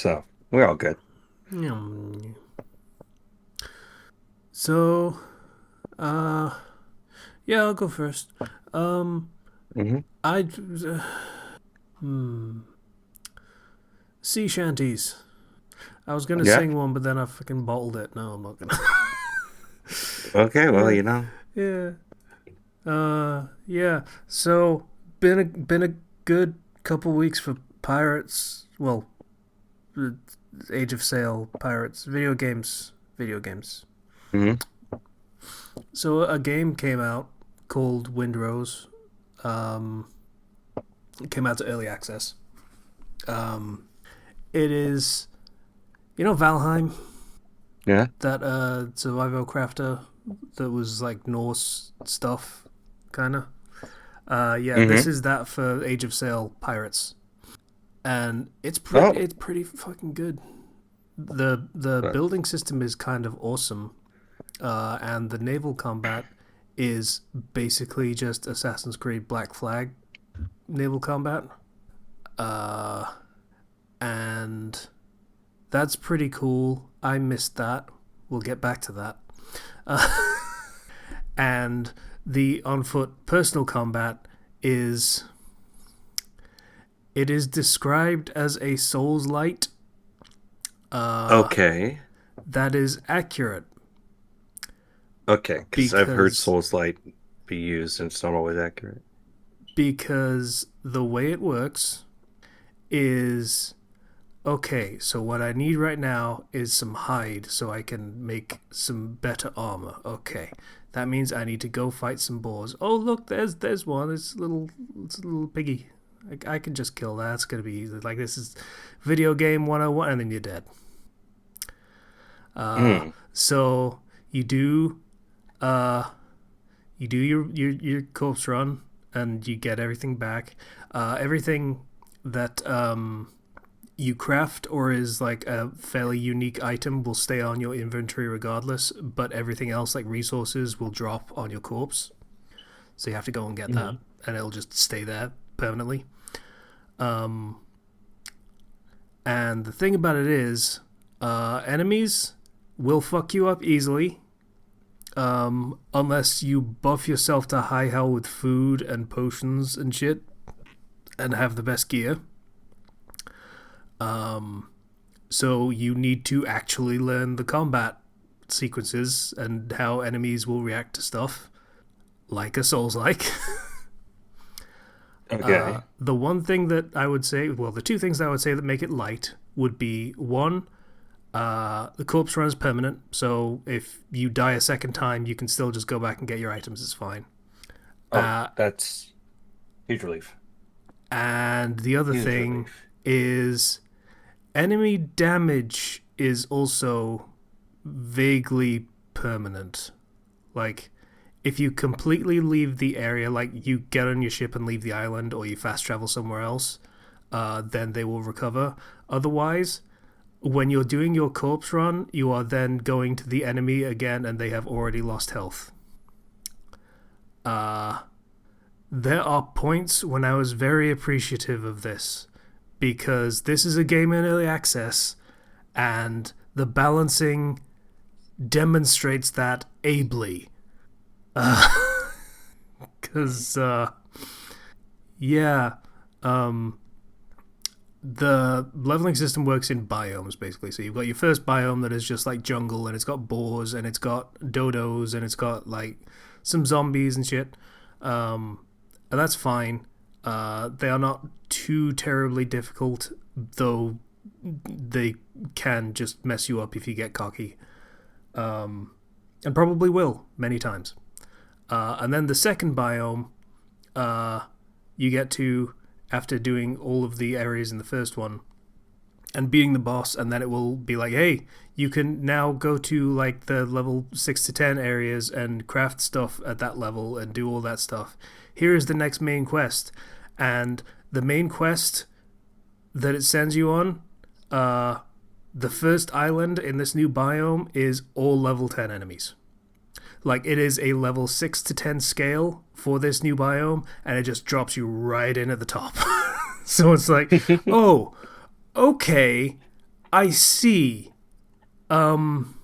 So we're all good. Hmm. So, uh, yeah, I'll go first. Um, Hmm. I, hmm, sea shanties. I was gonna Yeah. sing one, but then I fucking bottled it. No, I'm not gonna. Okay. Well, yeah, you know. yeah, yeah. So, been a good couple weeks for pirates. Well, Age of Sail pirates video games. Hmm. So a game came out called Windrose. Um, it came out to early access. Um, it is, Valheim, Yeah. that survival crafter that was like Norse stuff, kind of. Yeah, this Hmm. is that for Age of Sail pirates, and Oh. it's pretty fucking good. The But building system is kind of awesome, and the naval combat is basically just Assassin's Creed Black Flag naval combat. Uh, and that's pretty cool. I missed that. We'll get back to that. Uh, and the on foot personal combat is it is described as a Souls light. Uh, okay. that is accurate Okay. Because I've heard because Souls Light be used, and it's not always accurate. the way it works is okay, so what I need right now is some hide so I can make some better armor. Okay. That means I need to go fight some boars. Oh look, there's one. It's a little piggy. I can just kill that. It's gonna be easy. Like this is video game 101 and then you're dead. Mm. So you do uh you do your corpse run and you get everything back. Everything that you craft or is like a fairly unique item will stay on your inventory regardless, but everything else like resources will drop on your corpse. So you have to go and get that, Hmm. and it'll just stay there permanently. Um, and the thing about it is, enemies will fuck you up easily, unless you buff yourself to high hell with food and potions and shit, and have the best gear. So you need to actually learn the combat sequences and how enemies will react to stuff, like a Souls like. Okay. The one thing that I would say, well, the two things that I would say that make it light would be one, the corpse run is permanent, so if you die a second time, you can still just go back and get your items. It's fine. Oh, that's huge relief. And the other Huge thing relief. is enemy damage is also vaguely permanent. Like, if you completely leave the area, like you get on your ship and leave the island, or you fast travel somewhere else, then they will recover. Otherwise, when you're doing your corpse run, you are then going to the enemy again, and they have already lost health. There are points when I was very appreciative of this because this is a game in early access, and the balancing demonstrates that ably. Because, yeah, um, the leveling system works in biomes basically. So you've got your first biome that is just like jungle, and it's got boars, and it's got dodos, and it's got like some zombies and shit. And that's fine. They are not too terribly difficult, though they can just mess you up if you get cocky, and probably will many times. And then the second biome, uh, you get to after doing all of the areas in the first one and beating the boss, and then it will be like, hey, you can now go to like the level 6 to 10 areas and craft stuff at that level and do all that stuff. Here is the next main quest. And the main quest that it sends you on, uh, the first island in this new biome is all level 10 enemies. Like, it is a level 6 to 10 scale for this new biome, and it just drops you right in at the top. So it's like, oh, okay, I see. Um,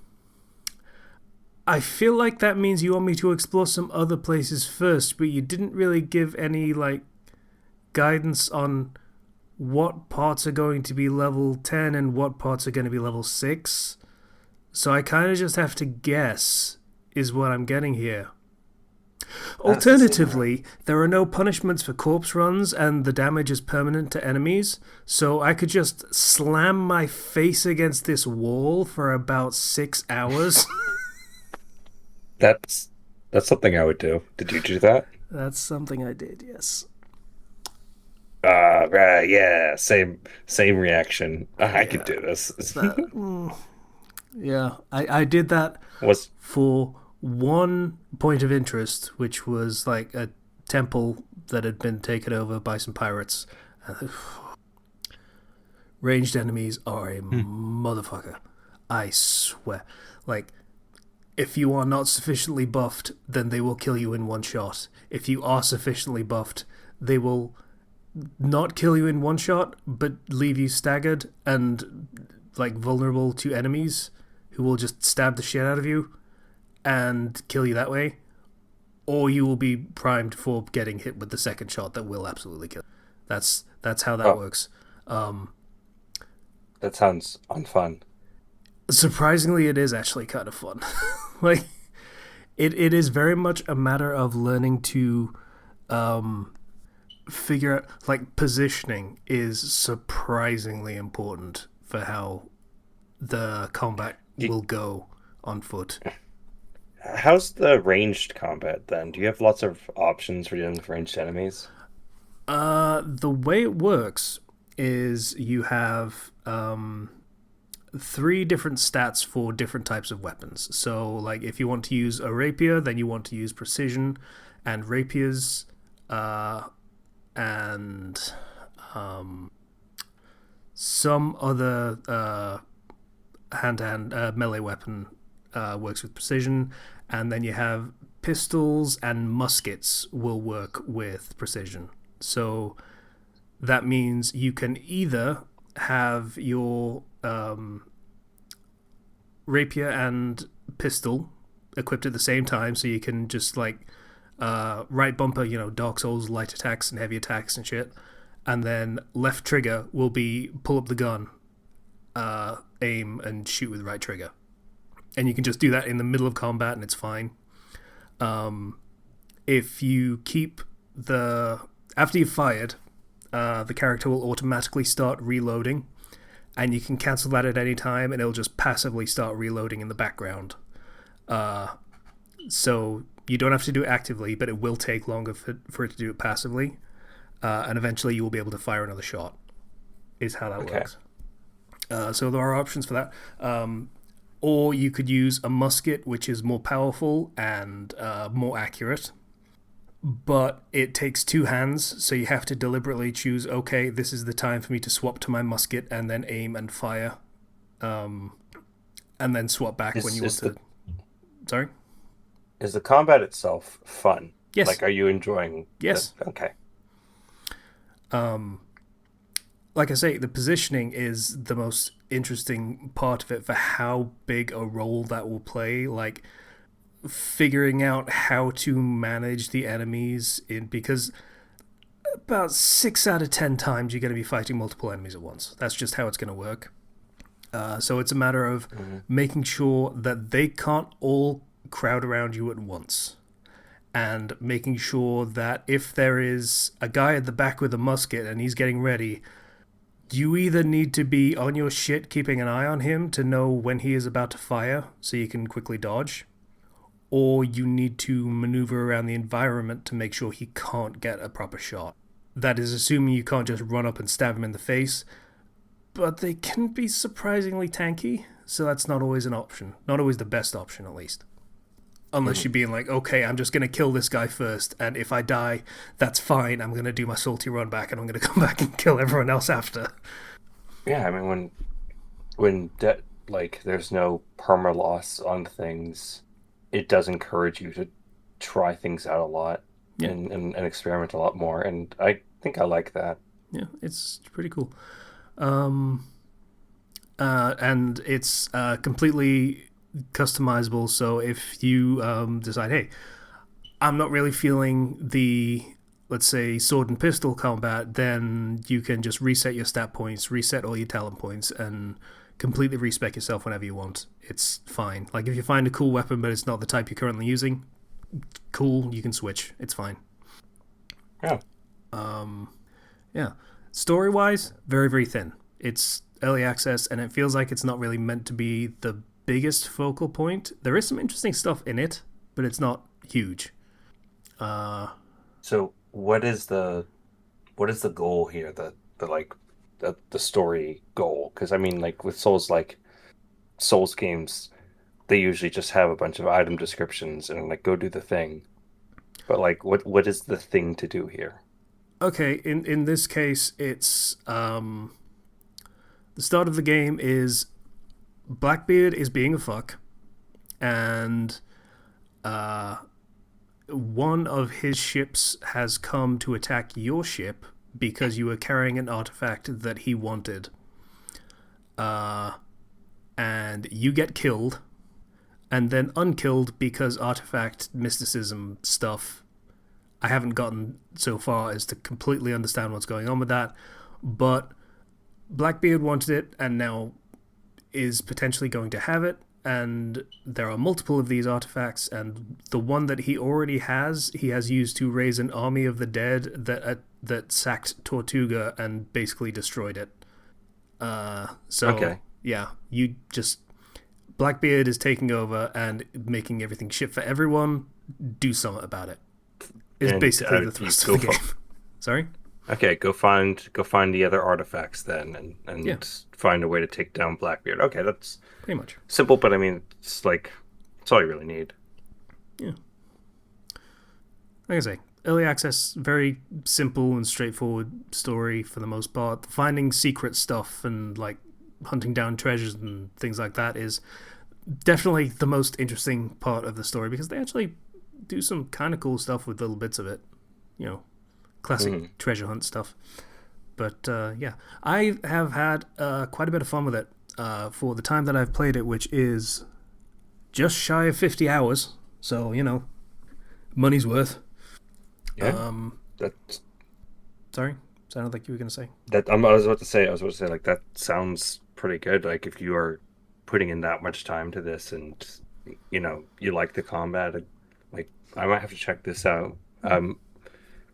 I feel like that means you want me to explore some other places first, but you didn't really give any like guidance on what parts are going to be level 10 and what parts are going to be level 6. So I kind of just have to guess, is what I'm getting here. Alternatively, there are no punishments for corpse runs and the damage is permanent to enemies, so I could just slam my face against this wall for about 6 hours. That's something I would do. Did you do that? That's something I did, yes. Right, yeah, same reaction. I could Yeah. do this. Yeah, I did that Was for one point of interest, which was like a temple that had been taken over by some pirates. Ranged enemies are a motherfucker. I swear. Like, if you are not sufficiently buffed, then they will kill you in one shot. If you are sufficiently buffed, they will not kill you in one shot, but leave you staggered and like vulnerable to enemies who will just stab the shit out of you and kill you that way. Or you will be primed for getting hit with the second shot that will absolutely kill you. That's how that works. that sounds unfun. Surprisingly, it is actually kind of fun. Like, it is very much a matter of learning to figure out, like, positioning is surprisingly important for how the combat will go on foot. How's the ranged combat then? Do you have lots of options for dealing with ranged enemies? The way it works is you have three different stats for different types of weapons. So, like, if you want to use a rapier, then you want to use precision and rapiers, and some other hand-to-hand melee weapon works with precision, and then you have pistols and muskets will work with precision. So that means you can either have your rapier and pistol equipped at the same time, so you can just like right bumper, Dark Souls light attacks and heavy attacks and shit, and then left trigger will be pull up the gun, aim and shoot with right trigger, and you can just do that in the middle of combat and it's fine. If you keep after you've fired, the character will automatically start reloading, and you can cancel that at any time, and it'll just passively start reloading in the background. So you don't have to do it actively, but it will take longer for it to do it passively, and eventually you will be able to fire another shot, is how that works. So there are options for that. Or you could use a musket, which is more powerful and more accurate, but it takes two hands, so you have to deliberately choose, okay, this is the time for me to swap to my musket and then aim and fire, and then swap back when you want to. Sorry? Is the combat itself fun? Yes. Like, are you enjoying? Yes. Okay. Like I say, the positioning is the most interesting part of it for how big a role that will play. Like, figuring out how to manage the enemies because about 6 out of 10 times you're going to be fighting multiple enemies at once. That's just how it's going to work. So it's a matter of making sure that they can't all crowd around you at once, and making sure that if there is a guy at the back with a musket and he's getting ready, you either need to be on your shit keeping an eye on him to know when he is about to fire so you can quickly dodge, or you need to maneuver around the environment to make sure he can't get a proper shot. That is assuming you can't just run up and stab him in the face, but they can be surprisingly tanky, so that's not always an option. Not always the best option, at least. Unless you're being like, okay, I'm just going to kill this guy first, and if I die, that's fine. I'm going to do my salty run back, and I'm going to come back and kill everyone else after. Yeah, I mean, when there's no perma loss on things, it does encourage you to try things out a lot and experiment a lot more, and I think I like that. Yeah, it's pretty cool. and it's completely customizable. So if you decide, hey, I'm not really feeling the, let's say, sword and pistol combat, then you can just reset your stat points, reset all your talent points, and completely respec yourself whenever you want. It's fine. Like if you find a cool weapon but it's not the type you're currently using, cool, you can switch. It's fine. Yeah. Yeah. Story wise, very, very thin. It's early access and it feels like it's not really meant to be the biggest focal point. There is some interesting stuff in it, but it's not huge. So what is the goal here? The like the story goal? Because I mean, like with Souls games, they usually just have a bunch of item descriptions and like go do the thing. But like, what is the thing to do here? Okay, in this case, it's the start of the game is Blackbeard is being a fuck, and one of his ships has come to attack your ship because you were carrying an artifact that he wanted. And you get killed, and then unkilled because artifact mysticism stuff. I haven't gotten so far as to completely understand what's going on with that, but Blackbeard wanted it and now is potentially going to have it. And there are multiple of these artifacts, and the one that he already has, he has used to raise an army of the dead that sacked Tortuga and basically destroyed it. So Okay. yeah, you just Blackbeard is taking over and making everything shit for everyone. Do something about it. Is And basically the you thrust go of the for game. Sorry. okay, go find the other artifacts then, Yeah, and find a way to take down Blackbeard. Okay, that's pretty much. simple, but I mean, it's like it's all you really need. Yeah, like I say, early access, very simple and straightforward story for the most part. Finding secret stuff and like hunting down treasures and things like that is definitely the most interesting part of the story because they actually do some kind of cool stuff with little bits of it. You know, classic Mhm. treasure hunt stuff. But yeah, I have had quite a bit of fun with it for the time that I've played it, which is just shy of 50 hours. So, money's worth. Yeah, that's Sorry? Sounded like you were going to say. I was about to say like that sounds pretty good. Like if you are putting in that much time to this, and you like the combat, like I might have to check this out.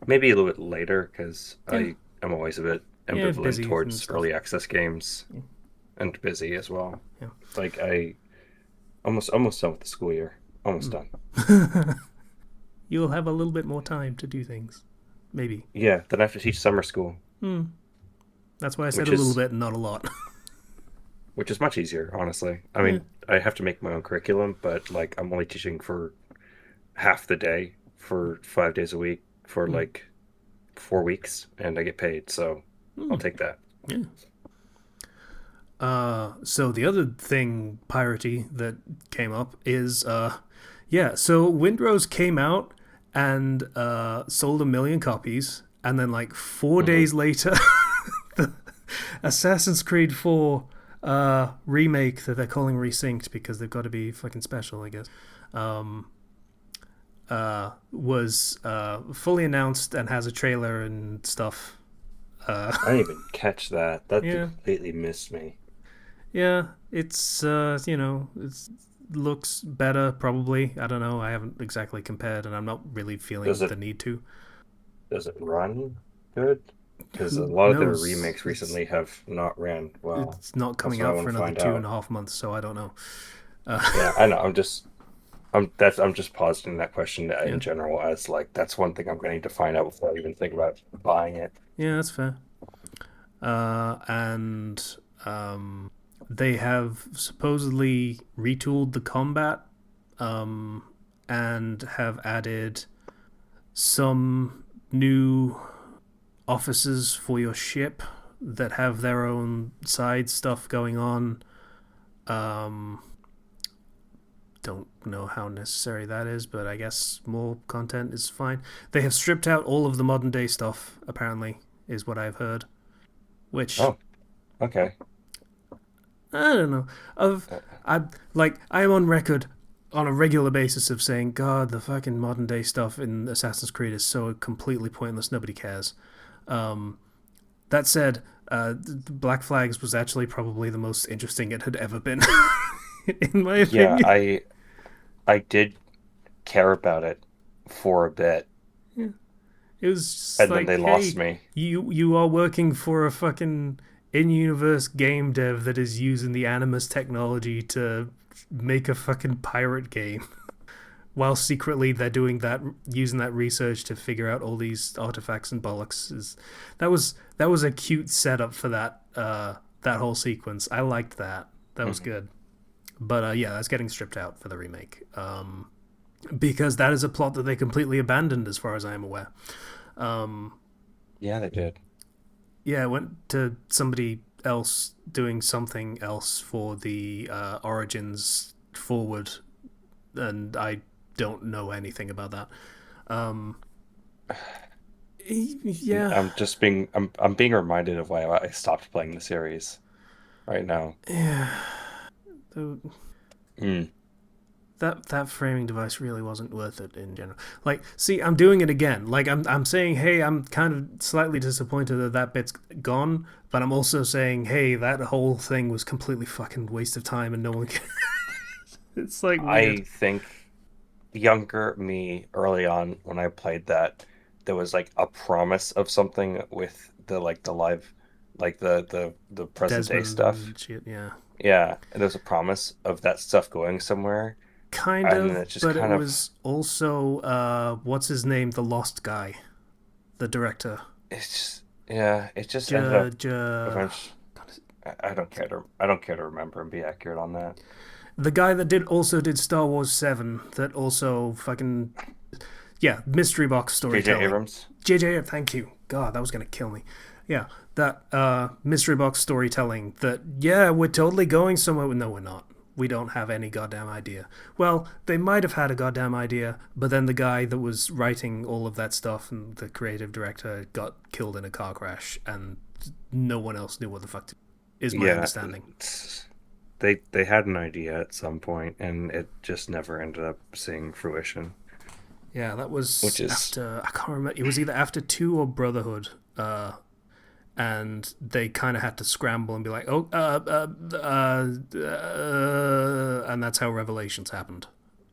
Maybe a little bit later because Yeah. I am always a bit Yeah, ambivalent busy and towards stuff. early access games Yeah. and busy as well. Yeah. Like I almost done with the school year. Almost done. You'll have a little bit more time to do things. Maybe. Yeah, then I have to teach summer school, That's why I said which a little is bit and not a lot. which is much easier, honestly. I Yeah. mean, I have to make my own curriculum, but like I'm only teaching for half the day for 5 days a week for Mm. like 4 weeks, and I get paid, so I'll take that. Yeah. So the other thing, piratey, that came up is, yeah, so Windrose came out and sold 1 million copies, and then like 4 days Hmm. later, the Assassin's Creed 4 remake that they're calling Resynced because they've got to be fucking special, I guess, was fully announced and has a trailer and stuff. I didn't even catch that. That Yeah, completely missed me. yeah, it's it's looks better probably. I don't know. I haven't exactly compared, and I'm not really Does feeling it the need to. does it run good? Because a Who lot of their knows? remakes recently have not ran well. It's not That's coming what I out want for to another find two and out. a half months, so I don't know. Yeah, I know. I'm just positing that question Yeah, in general as like that's one thing I'm going to need to find out before I even think about buying it. yeah, that's fair. And they have supposedly retooled the combat, um, and have added some new officers for your ship that have their own side stuff going on. Um, don't know how necessary that is, but I guess more content is fine. They have stripped out all of the modern day stuff, apparently, is what I've heard. Which, Oh, okay. I don't know. Of I am on record on a regular basis of saying, God, the fucking modern day stuff in Assassin's Creed is so completely pointless. Nobody cares. Um, that said, Black Flags was actually probably the most interesting it had ever been, in my Yeah, opinion. I did care about it for a bit, Yeah. It was just and then like, they lost hey, me. you are working for a fucking in-universe game dev that is using the Animus technology to make a fucking pirate game, while secretly they're doing that, using that research to figure out all these artifacts and bollocks. That was a cute setup for that whole sequence. I liked that. That was Hmm. good. But yeah, that's getting stripped out for the remake. Because that is a plot that they completely abandoned, as far as I am aware. Um, Yeah, they did. yeah, it went to somebody else doing something else for the Origins forward, and I don't know anything about that. Um, yeah, I'm being reminded of why I stopped playing the series right now. yeah. Mm. That framing device really wasn't worth it in general. Like, see, I'm doing it again. Like, I'm saying, hey, I'm kind of slightly disappointed that that bit's gone, but I'm also saying, hey, that whole thing was completely fucking waste of time, and no one can. It's like weird. I think younger me early on when I played that, there was like a promise of something with the live, like the present day Desmond stuff. and shit. Yeah, Yeah, and there was a promise of that stuff going somewhere, kind and then of, it just but it kind of was also what's his name, the Lost guy, the director. it's just yeah, it just ended J, up J, eventually. I don't care to remember and be accurate on that. the guy that did also did Star Wars 7, that also fucking, yeah, mystery box J.J. storytelling. Abrams. JJ, thank you. God, that was gonna kill me. Yeah, that mystery box storytelling. That, yeah, we're totally going somewhere. No, we're not. We don't have any goddamn idea. Well, they might have had a goddamn idea, but then the guy that was writing all of that stuff and the creative director got killed in a car crash, and no one else knew what the fuck to, is my Yeah, understanding. they had an idea at some point, and it just never ended up seeing fruition, Yeah, that which was is after, I can't remember. It was either after 2 or Brotherhood. And they kind of had to scramble and be like, oh, and that's how Revelations happened,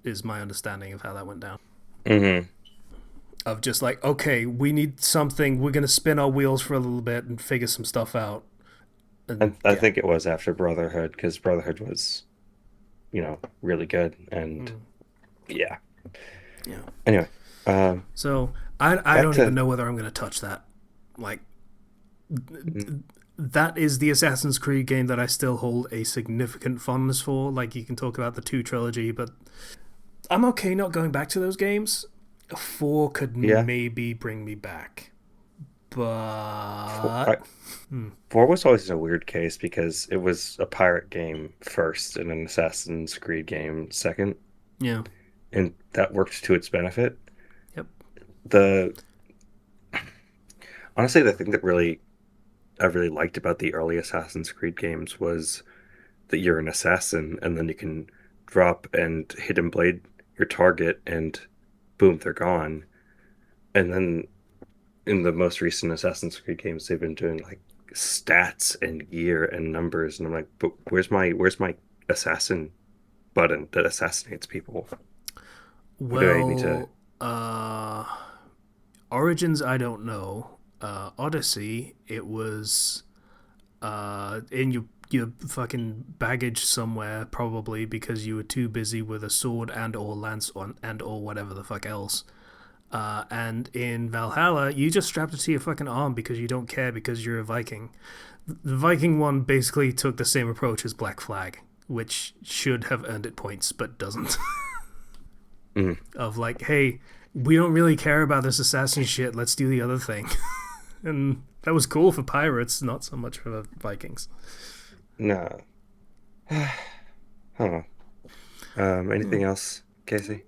is my understanding of how that went down. hmm. Of just like, okay, we need something, we're going to spin our wheels for a little bit and figure some stuff out. And I yeah. think it was after Brotherhood because Brotherhood was, really good, and Mm, yeah. yeah. Anyway, um, So I back don't even to know whether I'm going to touch that. Like, mm, that is the Assassin's Creed game that I still hold a significant fondness for. Like, you can talk about the 2 trilogy, but I'm okay not going back to those games. 4 could yeah. maybe bring me back, Four, but I, four was always a weird case because it was a pirate game first and an Assassin's Creed game second, yeah, and that worked to its benefit. yep. The Honestly, the thing that I really liked about the early Assassin's Creed games was that you're an assassin and then you can drop and hit and blade your target and boom, they're gone. And then in the most recent Assassin's Creed games, they've been doing like stats and gear and numbers, and I'm like, but where's my assassin button that assassinates people? What do I need to? Well, Origins, I don't know. Odyssey, it was in your fucking baggage somewhere, probably because you were too busy with a sword and or lance on and or whatever the fuck else. And in Valhalla, you just strapped it to your fucking arm because you don't care because you're a Viking. The Viking one basically took the same approach as Black Flag, which should have earned it points but doesn't. Mm, Of like, hey, we don't really care about this assassin shit. Let's do the other thing. And that was cool for pirates, not so much for the Vikings. no, I don't know. Hmm. Anything else, Casey?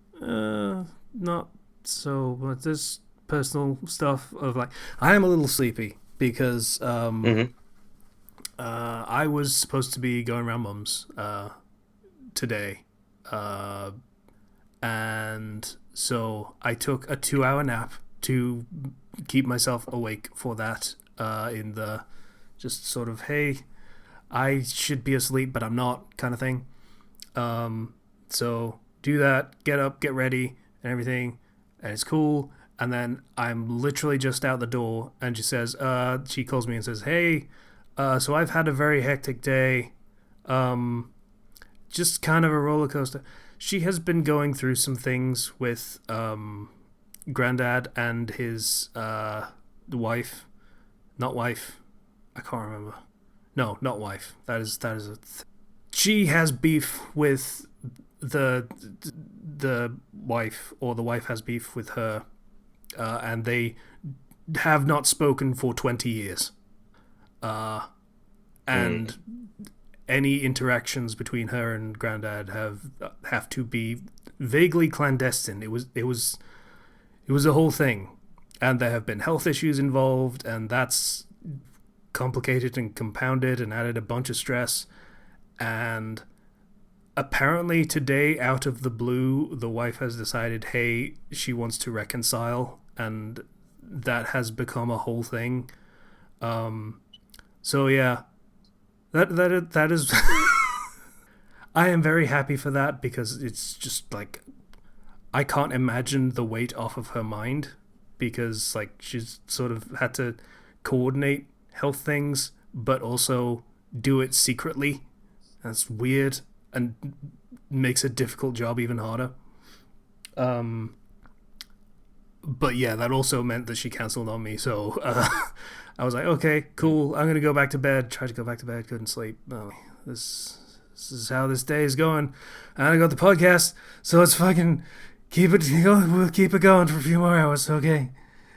Not so. But there's personal stuff of like, I am a little sleepy because Hmm. I was supposed to be going around mum's today, and so I took a 2 hour nap to keep myself awake for that. In the just sort of, hey, I should be asleep, but I'm not kind of thing. So do that, get up, get ready, and everything, and it's cool. And then I'm literally just out the door, and she calls me and says, "Hey, so I've had a very hectic day. Um, just kind of a roller coaster." She has been going through some things with Granddad and his wife, not wife. I can't remember. No, not wife. That is she has beef with the the wife, or the wife has beef with her, and they have not spoken for 20 years. And Mm. any interactions between her and Granddad have to be vaguely clandestine. It was a whole thing, and there have been health issues involved, and that's complicated and compounded and added a bunch of stress. And apparently today, out of the blue, the wife has decided, hey, she wants to reconcile, and that has become a whole thing. So yeah, that is. I am very happy for that, because it's just like I can't imagine the weight off of her mind, because like she's sort of had to coordinate health things but also do it secretly. That's weird and makes a difficult job even harder. Um, but yeah, that also meant that she cancelled on me. So I was like, okay, cool. I'm gonna go back to bed. Tried to go back to bed, couldn't sleep. Oh, this is how this day is going. And I got the podcast, so let's fucking keep it going. We'll keep it going for a few more hours. Okay,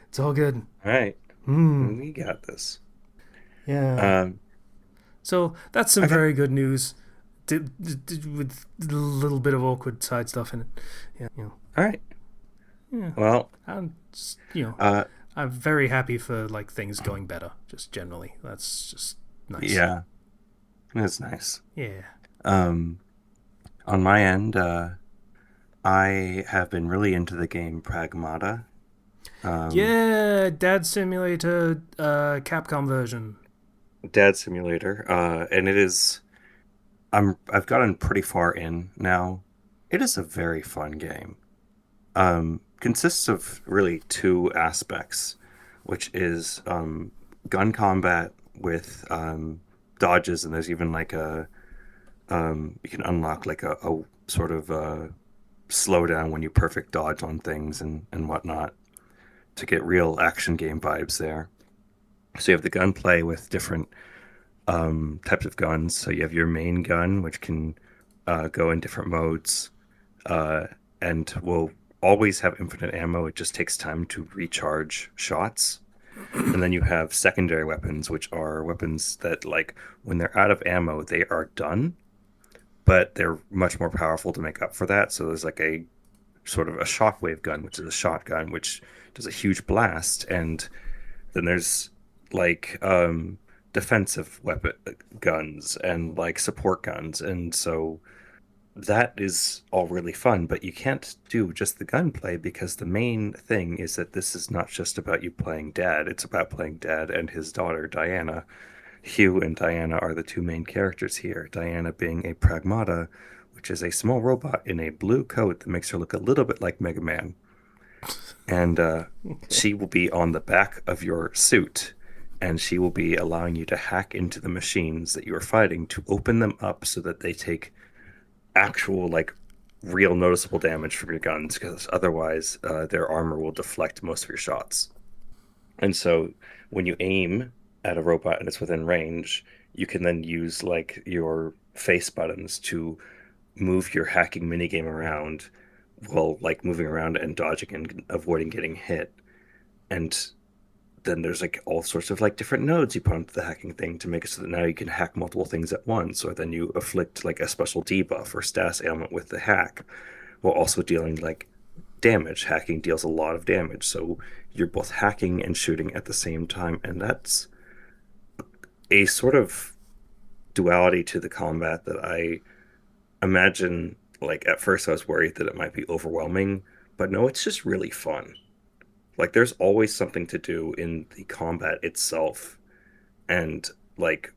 it's all good. All right. Hmm. We got this. Yeah. Um, So that's some I got very good news, with a little bit of awkward side stuff in it. Yeah. all right. Yeah. Well, I'm uh, I'm very happy for like things going better. Just generally, that's just nice. yeah, that's nice. Yeah. Um, on my end, I have been really into the game Pragmata. Um, Yeah. Dad Simulator, Capcom version. Dad Simulator, and it is. I've gotten pretty far in now. It is a very fun game. Consists of really two aspects, which is gun combat with dodges, and there's even like you can unlock like a sort of slow down when you perfect dodge on things and whatnot to get real action game vibes there. So you have the gunplay with different types of guns. So you have your main gun, which can go in different modes, uh, and will always have infinite ammo. It just takes time to recharge shots. And then you have secondary weapons, which are weapons that, like, when they're out of ammo, they are done, but they're much more powerful to make up for that. So there's like a sort of a shockwave gun, which is a shotgun, which does a huge blast, and then there's like defensive weapon guns and like support guns, and so that is all really fun, but you can't do just the gunplay because the main thing is that this is not just about you playing Dad, it's about playing Dad and his daughter Diana. Hugh and Diana are the two main characters here, Diana being a pragmata, which is a small robot in a blue coat that makes her look a little bit like Mega Man, and she will be on the back of your suit, and she will be allowing you to hack into the machines that you are fighting to open them up so that they take actual, like, real noticeable damage from your guns, because otherwise their armor will deflect most of your shots. And so when you aim at a robot and it's within range, you can then use like your face buttons to move your hacking minigame around while like moving around and dodging and avoiding getting hit. And then there's like all sorts of like different nodes you put onto the hacking thing to make it so that now you can hack multiple things at once, or then you afflict like a special debuff or status ailment with the hack while also dealing like damage. Hacking deals a lot of damage, so you're both hacking and shooting at the same time, and that's a sort of duality to the combat that I imagine. Like at first I was worried that it might be overwhelming, but no, it's just really fun. Like there's always something to do in the combat itself. And like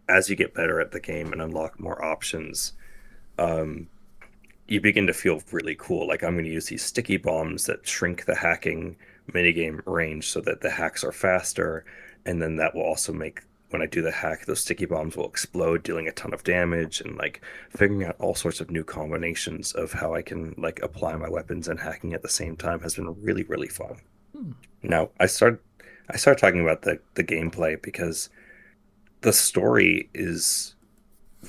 as you get better at the game and unlock more options, um, you begin to feel really cool. Like I'm going to use these sticky bombs that shrink the hacking minigame range so that the hacks are faster. And then that will also make, when I do the hack, those sticky bombs will explode, dealing a ton of damage, and like figuring out all sorts of new combinations of how I can like apply my weapons and hacking at the same time has been really, really fun. Now, I started talking about the gameplay because the story is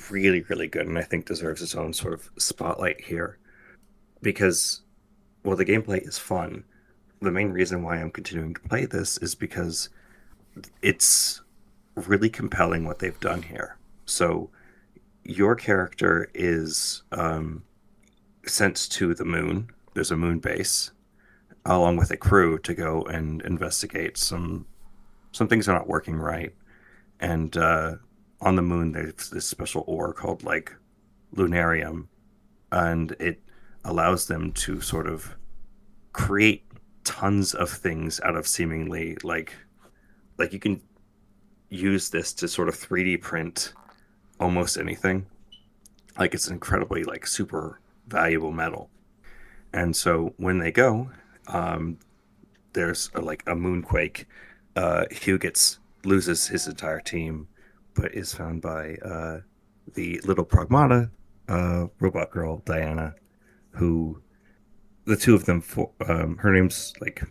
really, really good and I think deserves its own sort of spotlight here because, well, the gameplay is fun. The main reason why I'm continuing to play this is because it's really compelling what they've done here. So, your character is sent to the moon. There's a moon base, along with a crew to go and investigate some things are not working right. And on the moon, there's this special ore called like lunarium, and it allows them to sort of create tons of things out of seemingly like you can use this to sort of 3D print almost anything. Like it's incredibly like super valuable metal. And so when they go, um, there's like a moonquake. Hugh gets loses his entire team, but is found by the little pragmata robot girl Diana, who the two of them her name's like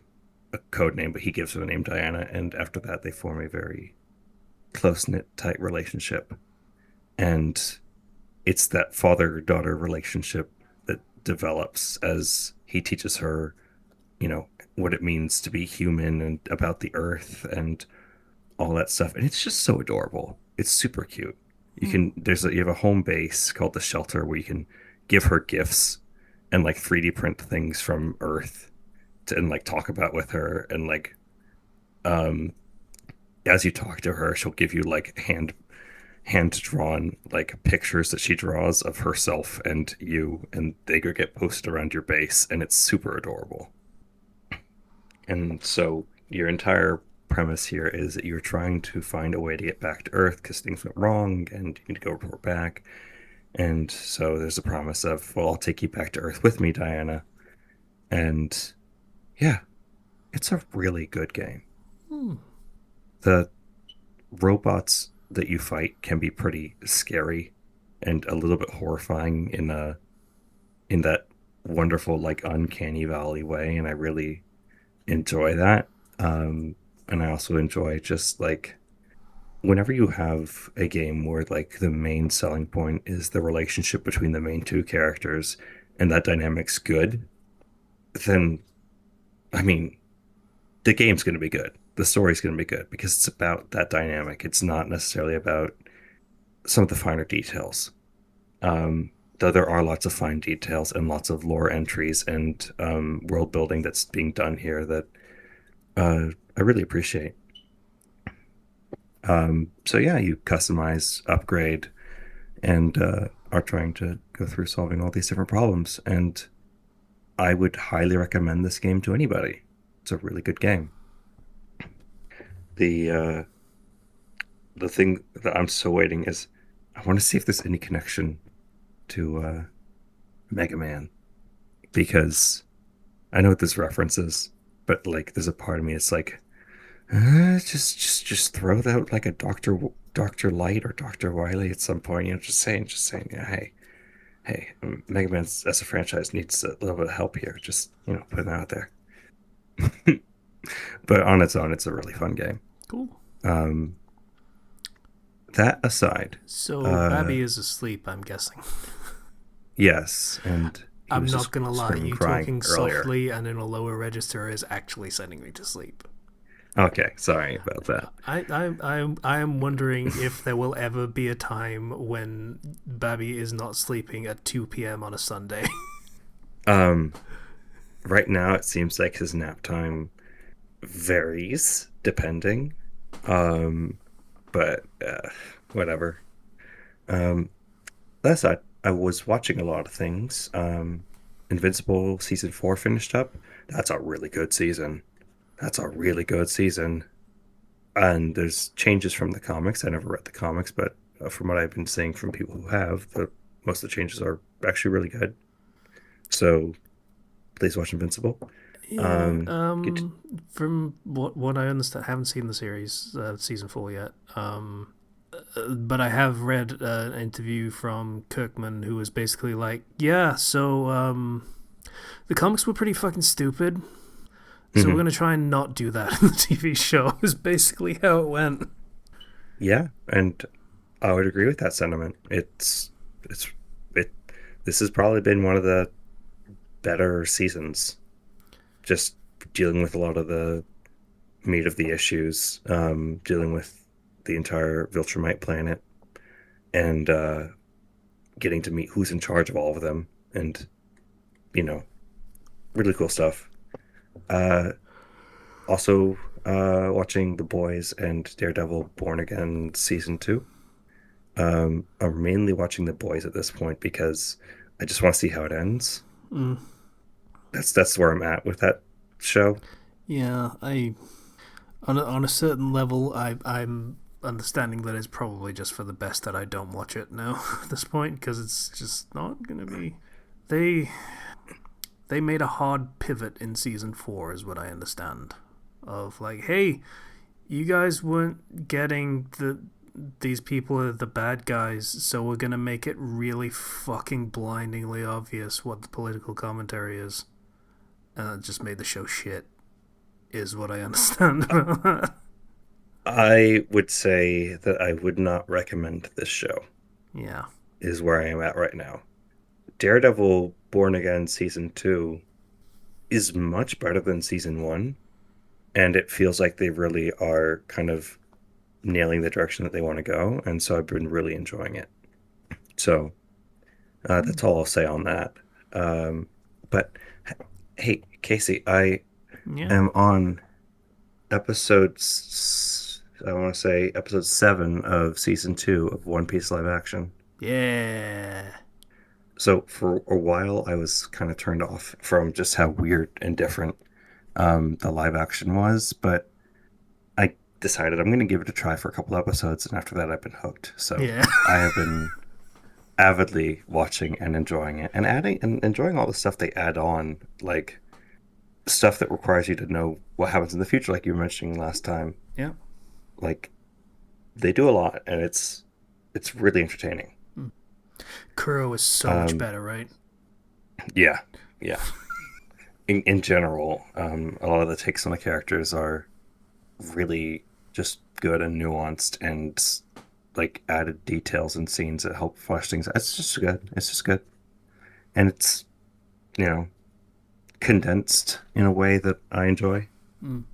a code name, but he gives her the name Diana, and after that they form a very close knit, tight relationship, and it's that father daughter relationship that develops as he teaches her, you know, what it means to be human and about the earth and all that stuff. And it's just so adorable. It's super cute. You have a home base called the shelter where you can give her gifts and like 3D print things from Earth and like talk about with her and like um as you talk to her, she'll give you like hand drawn like pictures that she draws of herself and you, and they go get posted around your base, and it's super adorable. And so your entire premise here is that you're trying to find a way to get back to Earth because things went wrong and you need to go report back. And so there's a promise of, well, I'll take you back to Earth with me, Diana. And yeah, it's a really good game. The robots that you fight can be pretty scary and a little bit horrifying in that wonderful like uncanny valley way, and I really enjoy that. And I also enjoy just like whenever you have a game where like the main selling point is the relationship between the main two characters and that dynamic's good, then I mean the game's going to be good. The story's going to be good because it's about that dynamic. It's not necessarily about some of the finer details. Though there are lots of fine details and lots of lore entries and world building that's being done here that I really appreciate. So yeah, you customize, upgrade, and are trying to go through solving all these different problems. And I would highly recommend this game to anybody. It's a really good game. The the thing that I'm still waiting is I want to see if there's any connection to Mega Man because I know what this reference is, but like there's a part of me it's like just throw that like a Doctor Light or Doctor Wily at some point. You know, just saying, yeah, hey, Mega Man as a franchise needs a little bit of help here. Just putting that out there. But on its own, it's a really fun game. Cool. Um, that aside, So uh, Babby is asleep, I'm guessing. yes, and he I'm was not just gonna lie, screaming, you crying talking earlier. softly and in a lower register is actually sending me to sleep. Okay, sorry about that. I am wondering if there will ever be a time when Babby is not sleeping at 2 p.m. on a Sunday. Um, right now, it seems like his nap time varies depending. Um, but whatever. Um, that's I was watching a lot of things. Invincible season 4 finished up. That's a really good season. That's a really good season. And there's changes from the comics. I never read the comics, but from what I've been seeing from people who have, most of the changes are actually really good. So please watch Invincible. Yeah. Um, get to, From what I understand, I haven't seen the series season 4 yet. But I have read an interview from Kirkman who was basically like, yeah, so the comics were pretty fucking stupid. So we're Mhm. gonna try and not do that in the TV show. Is basically how it went. Yeah, and I would agree with that sentiment. It's it. This has probably been one of the better seasons. Just dealing with a lot of the meat of the issues, dealing with the entire Viltrumite planet, and getting to meet who's in charge of all of them, and you know, really cool stuff. Uh, Also, watching The Boys and Daredevil Born Again season 2. I'm mainly watching The Boys at this point because I just want to see how it ends. Mm, That's where I'm at with that show. yeah, I on a certain level, I'm understanding that it's probably just for the best that I don't watch it now at this point because it's just not gonna be. They they made a hard pivot in season 4, is what I understand. Of like, hey, you guys weren't getting these people are the bad guys, so we're gonna make it really fucking blindingly obvious what the political commentary is, and it just made the show shit. Is what I understand about that. I would say that I would not recommend this show, Yeah, is where I am at right now. Daredevil Born Again season 2 is much better than season 1, and it feels like they really are kind of nailing the direction that they want to go, and so I've been really enjoying it. So that's all I'll say on that. But hey, Casey, I yeah, am on I want to say episode 7 of season 2 of One Piece live action. yeah, So for a while, I was kind of turned off from just how weird and different the live action was, but I decided I'm going to give it a try for a couple episodes, and after that, I've been hooked. So yeah. I have been avidly watching and enjoying it, and adding and enjoying all the stuff they add on, like stuff that requires you to know what happens in the future, like you were mentioning last time. Yeah. Like they do a lot, and it's really entertaining. Kuro is so much Um, better, right? yeah, yeah. In general, a lot of the takes on the characters are really just good and nuanced, and like added details and scenes that help flesh things out. It's just good. It's just good, and it's you know condensed in a way that I enjoy. Mm.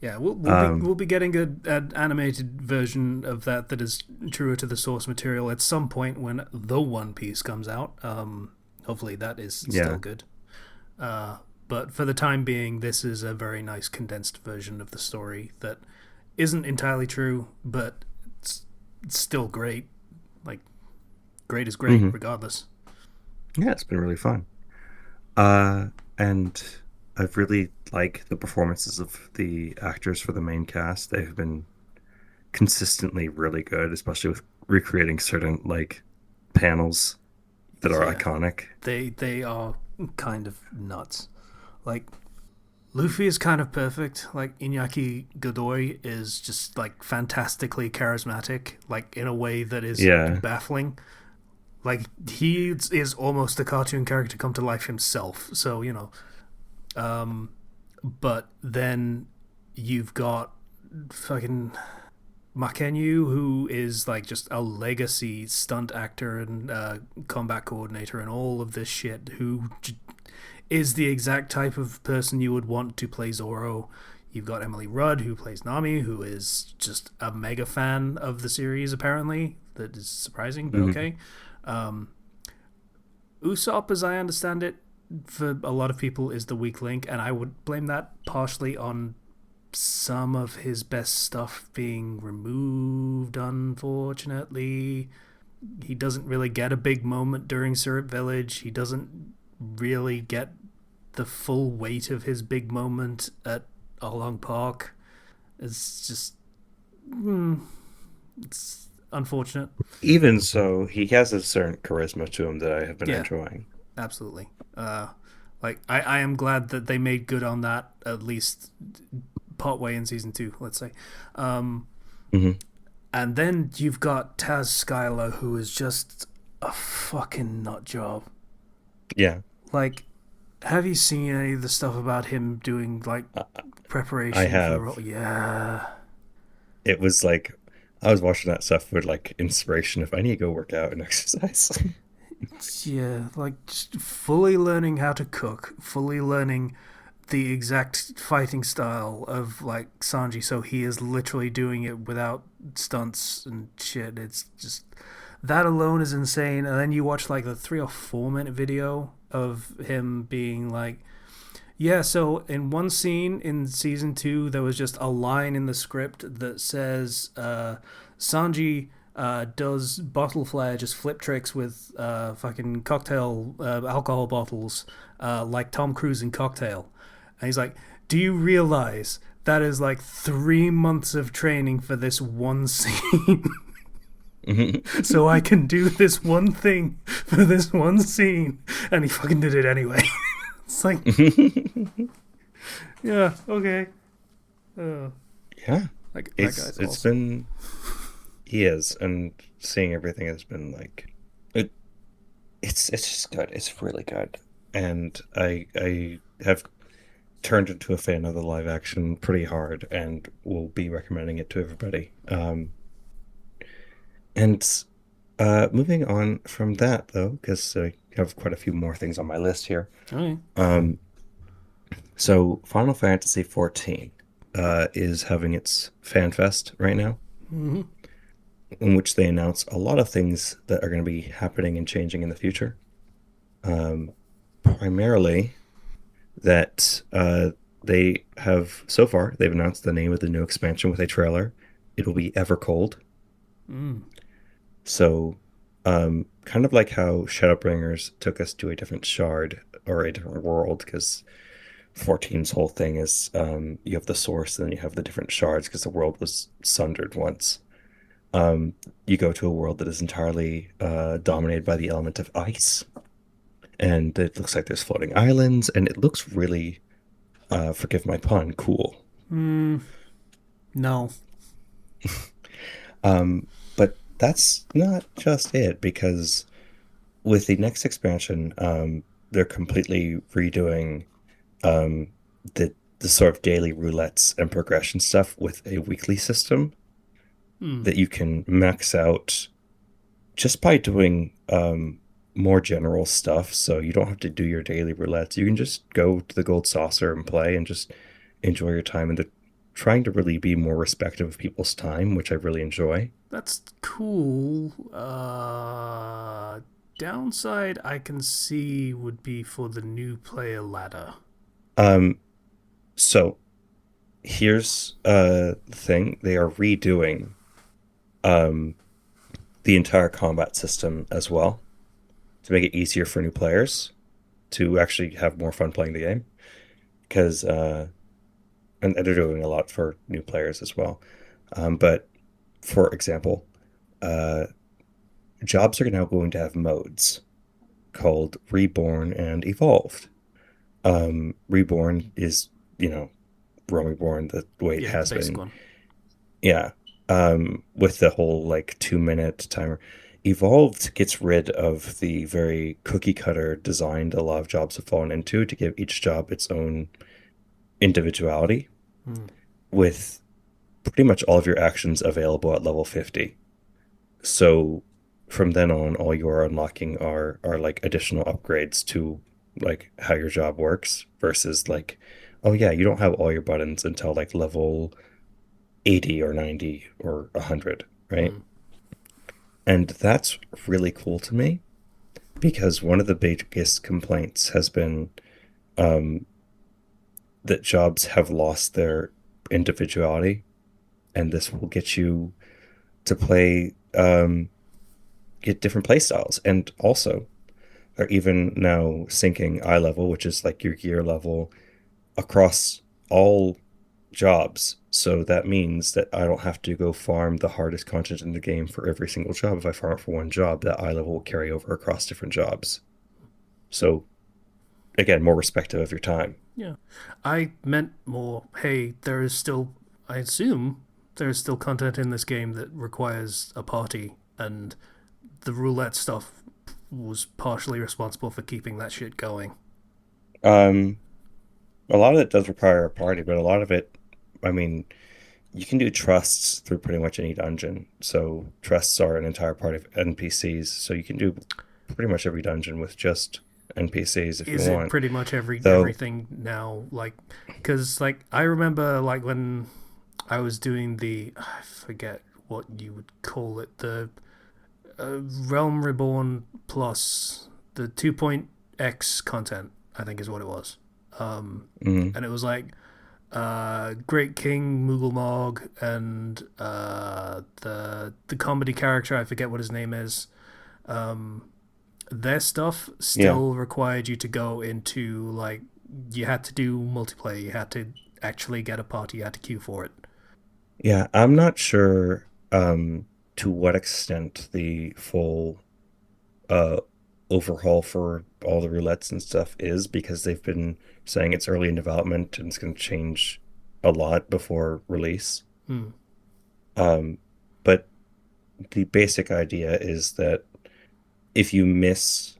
Yeah, we'll Um, we'll be getting an animated version of that is truer to the source material at some point when the One Piece comes out. Hopefully that is still yeah, good. But for the time being, this is a very nice condensed version of the story that isn't entirely true, but it's still great. Like great is great, hmm regardless. yeah, it's been really fun. Uh, and I've really liked the performances of the actors for the main cast. They've been consistently really good, especially with recreating certain like panels that are Yeah, iconic. they are kind of nuts. Like Luffy is kind of perfect. Like Iñaki Godoy is just like fantastically charismatic, like in a way that is Yeah. baffling. Like he is almost a cartoon character come to life himself. So but then you've got fucking Makenyu, who is like just a legacy stunt actor and combat coordinator and all of this shit, who is the exact type of person you would want to play Zoro. You've got Emily Rudd, who plays Nami, who is just a mega fan of the series, apparently. That is surprising, but hmm okay. Um, Usopp, as I understand it, for a lot of people, is the weak link, and I would blame that partially on some of his best stuff being removed, unfortunately. he doesn't really get a big moment during Syrup Village. He doesn't really get the full weight of his big moment at Arlong Park. It's just, it's unfortunate. Even so, he has a certain charisma to him that I have been Yeah, enjoying. absolutely. Like I am glad that they made good on that, at least partway in season 2, let's say. Um, Hmm. and then you've got Taz Skylar, who is just a fucking nut job. Yeah, Like, have you seen any of the stuff about him doing like I I preparation for the role? have. Yeah, It was like I was watching that stuff with like inspiration if I need to go work out and exercise. yeah, like just fully learning how to cook, fully learning the exact fighting style of like Sanji, so he is literally doing it without stunts and shit. It's just that alone is insane. And then you watch like the 3 or 4 minute video of him being like, yeah, so in one scene in season 2, there was just a line in the script that says Sanji does bottle flare, just flip tricks with fucking cocktail alcohol bottles, like Tom Cruise in Cocktail. And he's like, do you realize that is like 3 months of training for this one scene? So I can do this one thing for this one scene. And he fucking did it anyway. It's like, yeah, okay. Uh, Yeah, that guy's it's awesome. been he is, and seeing everything has been like it. It's just good. It's really good, and I have turned into a fan of the live action pretty hard, and will be recommending it to everybody. And moving on from that though, because I have quite a few more things on my list here. Okay. Um, so Final Fantasy 14 is having its fan fest right now, Mm-hmm. in which they announce a lot of things that are going to be happening and changing in the future. Primarily that they have so far they've announced the name of the new expansion with a trailer. It'll be Evercold. Mm. So, kind of like how Shadowbringers took us to a different shard or a different world, because 14's whole thing is you have the source and then you have the different shards because the world was sundered once. You go to a world that is entirely dominated by the element of ice, and it looks like there's floating islands, and it looks really, forgive my pun, cool. Mm. No. But that's not just it, because with the next expansion, they're completely redoing um, the sort of daily roulettes and progression stuff with a weekly system Mm. that you can max out just by doing more general stuff. So you don't have to do your daily roulettes. You can just go to the Gold Saucer and play and just enjoy your time. And they're trying to really be more respectful of people's time, which I really enjoy. That's cool. Downside I can see would be for the new player ladder. Um, so here's the thing: they are redoing um the entire combat system as well to make it easier for new players to actually have more fun playing the game. Because and they're doing a lot for new players as well. But for example, uh, jobs are now going to have modes called Reborn and Evolved. Reborn is, you know, Realm Reborn the way it Yeah, the has basic been. one. Yeah. With the whole like 2 minute timer. Evolved gets rid of the very cookie cutter design that a lot of jobs have fallen into to give each job its own individuality, Mm. with pretty much all of your actions available at level 50. So from then on, all you're unlocking are like additional upgrades to like how your job works versus like, oh yeah, you don't have all your buttons until like level 80 or 90 or 100, right? Mm. And that's really cool to me because one of the biggest complaints has been um, that jobs have lost their individuality, and this will get you to play get different play styles. And also, are even now syncing eye level, which is like your gear level, across all jobs. So that means that I don't have to go farm the hardest content in the game for every single job. If I farm it for one job, that eye level will carry over across different jobs. So again, more respective of your time. Yeah. I meant more, hey, there is still, I assume, there is still content in this game that requires a party, and the roulette stuff was partially responsible for keeping that shit going. Um, a lot of it does require a party, but a lot of it, I mean, you can do trusts through pretty much any dungeon. So trusts are an entire part of NPCs. So you can do pretty much every dungeon with just NPCs if you Is it want. pretty much Though, everything now? Like, because like I remember like when I was doing the I forget what you would call it, the Realm Reborn plus the 2.x content, I think is what it was. mm, And it was like Great King Moogle and the comedy character, I forget what his name is. Their stuff yeah, still required you to go into like you had to do multiplayer, you had to actually get a party, you had to queue for it. yeah. I'm not sure to what extent the full uh overhaul for all the roulettes and stuff is because they've been saying it's early in development and it's going to change a lot before release. Hmm. Um, but the basic idea is that if you miss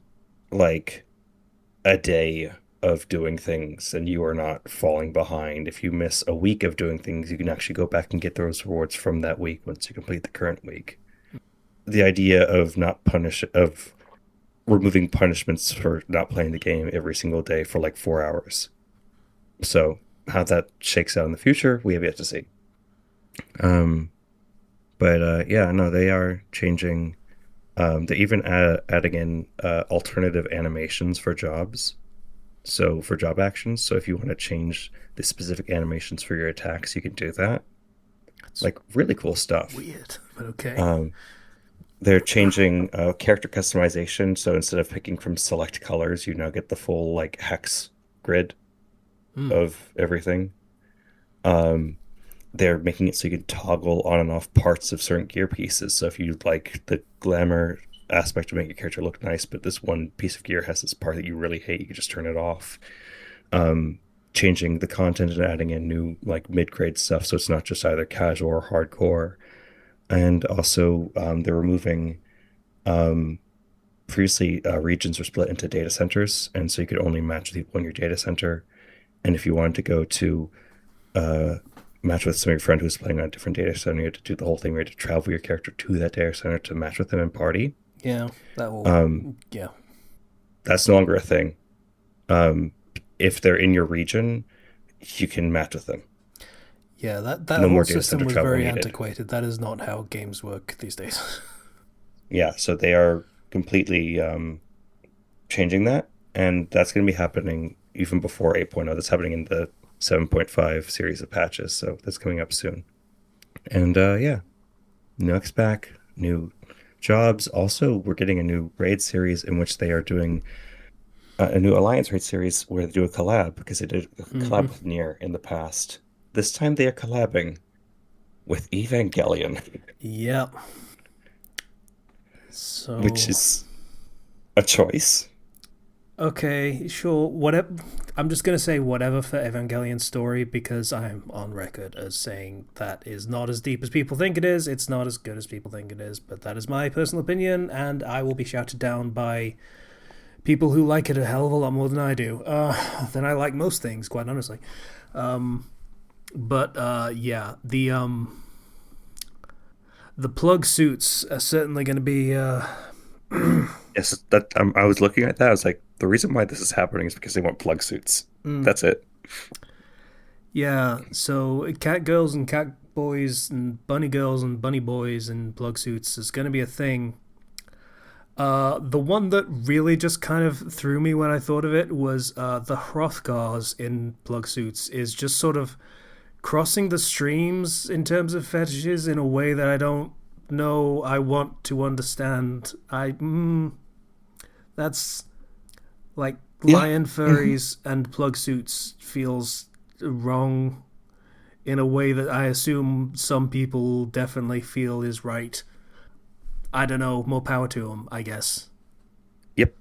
like a day of doing things and you are not falling behind, if you miss a week of doing things, you can actually go back and get those rewards from that week once you complete the current week. The idea of not punish of removing punishments for not playing the game every single day for like 4 hours. So how that shakes out in the future, we have yet to see. Um, but yeah, no, they are changing. They even adding in alternative animations for jobs. So for job actions, so if you want to change the specific animations for your attacks, you can do that. That's Like really cool stuff. weird, but okay. Um, they're changing character customization. So instead of picking from select colors, you now get the full like hex grid Hmm. of everything. Um, they're making it so you can toggle on and off parts of certain gear pieces. So if you like the glamour aspect to make your character look nice, but this one piece of gear has this part that you really hate, you can just turn it off. Um, changing the content and adding in new like mid-grade stuff, so it's not just either casual or hardcore. And also, they're removing um, previously regions were split into data centers, and so you could only match with people in your data center. And if you wanted to go to uh, match with some of your friend who's playing on a different data center, you had to do the whole thing. You had to travel your character to that data center to match with them and party. Yeah, that will. Um, Yeah, that's no longer a thing. Um, if they're in your region, you can match with them. yeah. That No whole more data system center was travel very needed. antiquated. That is not how games work these days. Yeah, so they are completely changing that, and that's going to be happening even before 8.0. That's happening in the 7.5 series of patches, so that's coming up soon. And yeah, new X pack, new jobs. Also, we're getting a new raid series in which they are doing a new alliance raid series where they do a collab because they did a Hmm. collab with Nier in the past. This time they are collabing with Evangelion, Yep. which So is a choice. okay, sure. Whatever. I'm just gonna say whatever for Evangelion's story because I'm on record as saying that is not as deep as people think it is. It's not as good as people think it is. But that is my personal opinion, and I will be shouted down by people who like it a hell of a lot more than I do. Than I like most things, quite honestly. But yeah, the plug suits are certainly going to be. Yes, that I was looking at that. I was like, the reason why this is happening is because they want plug suits. That's it. Yeah, so cat girls and cat boys and bunny girls and bunny boys and plug suits is going to be a thing. The one that really just kind of threw me when I thought of it was the Hrothgars in plug suits is just sort of crossing the streams in terms of fetishes in a way that I don't know. I want to understand. That's like Yeah. lion Hmm. furries and plug suits feels wrong in a way that I assume some people definitely feel is right. I don't know. More power to them, I guess. Yep.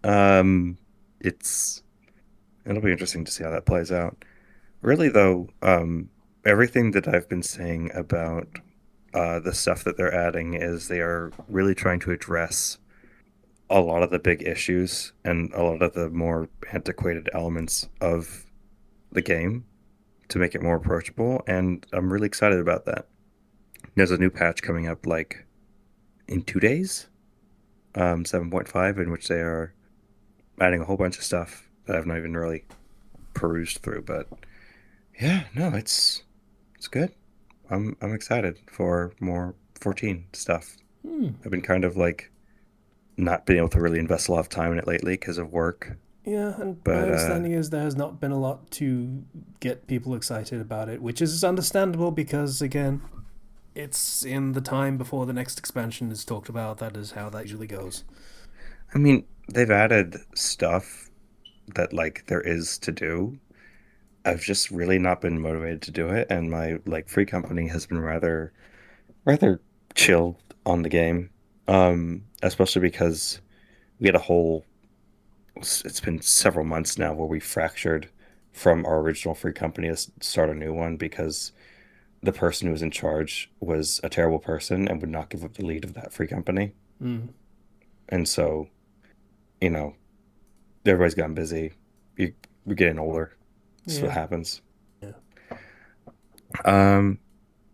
Um, it's it'll be interesting to see how that plays out. Really, though, everything that I've been saying about the stuff that they're adding is they are really trying to address a lot of the big issues and a lot of the more antiquated elements of the game to make it more approachable, and I'm really excited about that. There's a new patch coming up like in 2 days, 7.5, in which they are adding a whole bunch of stuff that I've not even really perused through. But yeah, no, it's good. I'm excited for more 14 stuff. I've been kind of like not being able to really invest a lot of time in it lately because of work. Yeah, and my But understanding is there has not been a lot to get people excited about it, which is understandable because, again, it's in the time before the next expansion is talked about. That is how that usually goes. I mean, they've added stuff that like there is to do. I've just really not been motivated to do it, and my like free company has been rather chill on the game. Especially because we had a whole it's been several months now where we fractured from our original free company to start a new one because the person who was in charge was a terrible person and would not give up the lead of that free company. Mm. And so, you know, everybody's gotten busy. We're getting older. That's what Yeah. happens. Yeah. Um,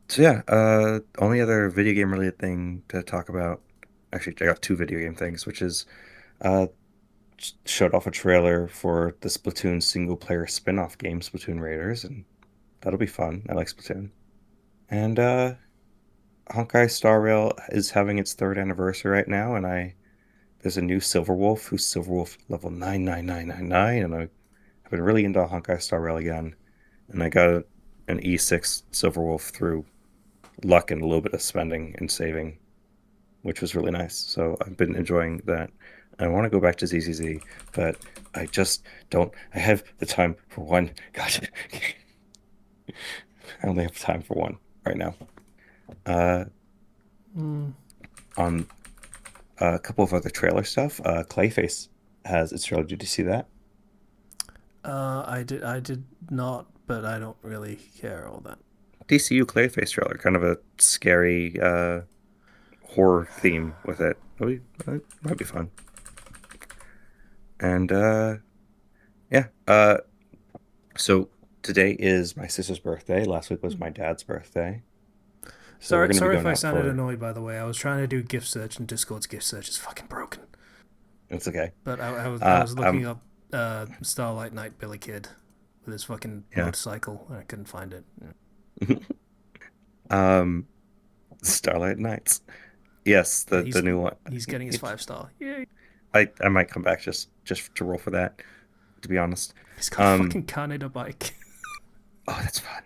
so yeah, only other video game related thing to talk about. Actually, I got two video game things, which is uh showed off a trailer for the Splatoon single player spin-off game, Splatoon Raiders, and that'll be fun. I like Splatoon. And Honkai Star Rail is having its third anniversary right now, and I there's a new Silver Wolf who's Silver Wolf level 99999, and I've been really into Honkai Star Rail again, and I got an E6 Silver Wolf through luck and a little bit of spending and saving, which was really nice. So I've been enjoying that. I want to go back to ZZZ, but I just don't. I have the time for one. God, I only have time for one right now. Uh, Mm. on a couple of other trailer stuff, Clayface has its trailer. Did you see that? I did not, but I don't really care all that. DCU Clayface trailer, kind of a scary horror theme with it. Might be fun. And yeah, so today is my sister's birthday. Last week was my dad's birthday. So we're Sorry, gonna be sorry if going I out sounded for annoyed. By the way, I was trying to do gift search, and Discord's gift search is fucking broken. it's okay. But I was looking Um up Starlight Knight Billy Kid with his fucking yeah. motorcycle, and I couldn't find it. um Starlight Nights. Yes, Yeah, the new one. he's getting his 5 star. Yeah, I might come back just to roll for that, to be honest. he's got a Um fucking Canada bike. oh, that's fun.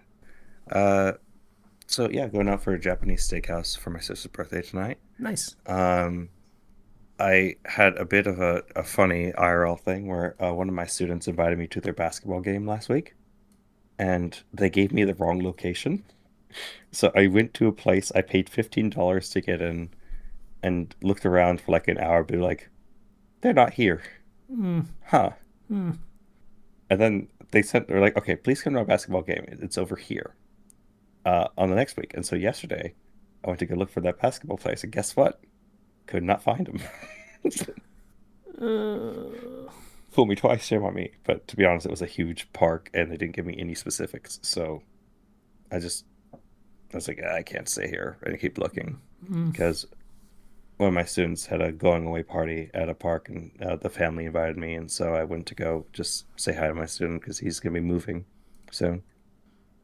Uh so yeah, going out for a Japanese steakhouse for my sister's birthday tonight. Nice. Um I had a bit of a funny IRL thing where one of my students invited me to their basketball game last week, and they gave me the wrong location. So I went to a place, I paid $15 to get in, and looked around for like an hour, but like, they're not here. Mm, Huh. mm. And then they're like, okay, please come to our basketball game. It's over here on the next week. And so yesterday, I went to go look for that basketball place, and guess what? Could not find them. Uh, Fool me twice, shame on me. But to be honest, it was a huge park, and they didn't give me any specifics. So I just, I was like, I can't stay here and keep looking mm. because one of my students had a going away party at a park, and the family invited me, and so I went to go just say hi to my student because he's gonna be moving soon,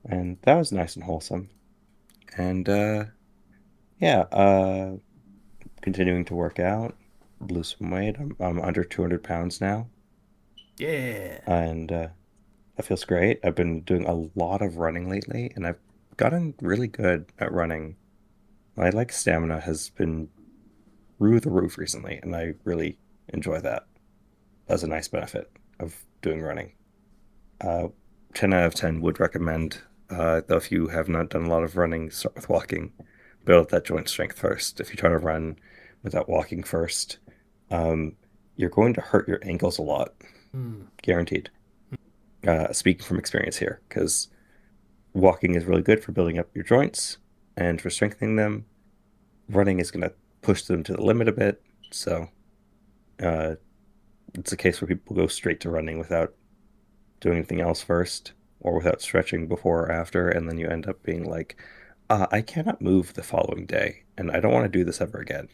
and that was nice and wholesome. And yeah, continuing to work out, lose some weight. I'm under 200 pounds now, Yeah. and that feels great. I've been doing a lot of running lately, and I've gotten really good at running. My like stamina has been through the roof recently, and I really enjoy that as a nice benefit of doing running. Uh, 10 out of 10 would recommend, though if you have not done a lot of running, start with walking. Build up that joint strength first. If you try to run without walking first, um, you're going to hurt your ankles a lot, Mm. guaranteed. Speaking from experience here, because walking is really good for building up your joints and for strengthening them. Running is going to push them to the limit a bit. So uh, it's a case where people go straight to running without doing anything else first or without stretching before or after. And then you end up being like, I cannot move the following day and I don't want to do this ever again.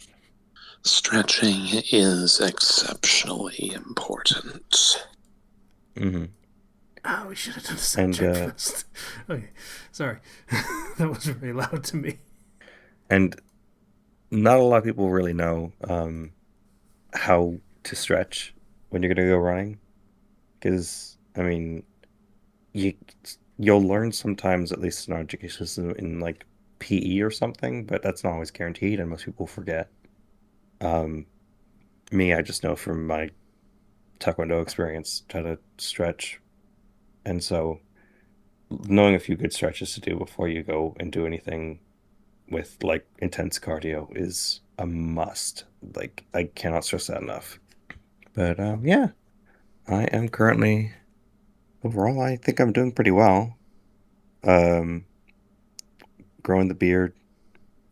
Stretching is exceptionally important. Mm-hmm. Oh, we should have done the sound And check first. Okay, sorry. That was very loud to me. and not a lot of people really know how to stretch when you're going to go running. Because, I mean, you you'll learn sometimes, at least in our education system, in like PE or something, but that's not always guaranteed, and most people forget. Um, Me, I just know from my Taekwondo experience how to stretch, and so knowing a few good stretches to do before you go and do anything with like intense cardio is a must. Like I cannot stress that enough. But yeah, I am currently overall. I think I'm doing pretty well. Um, Growing the beard,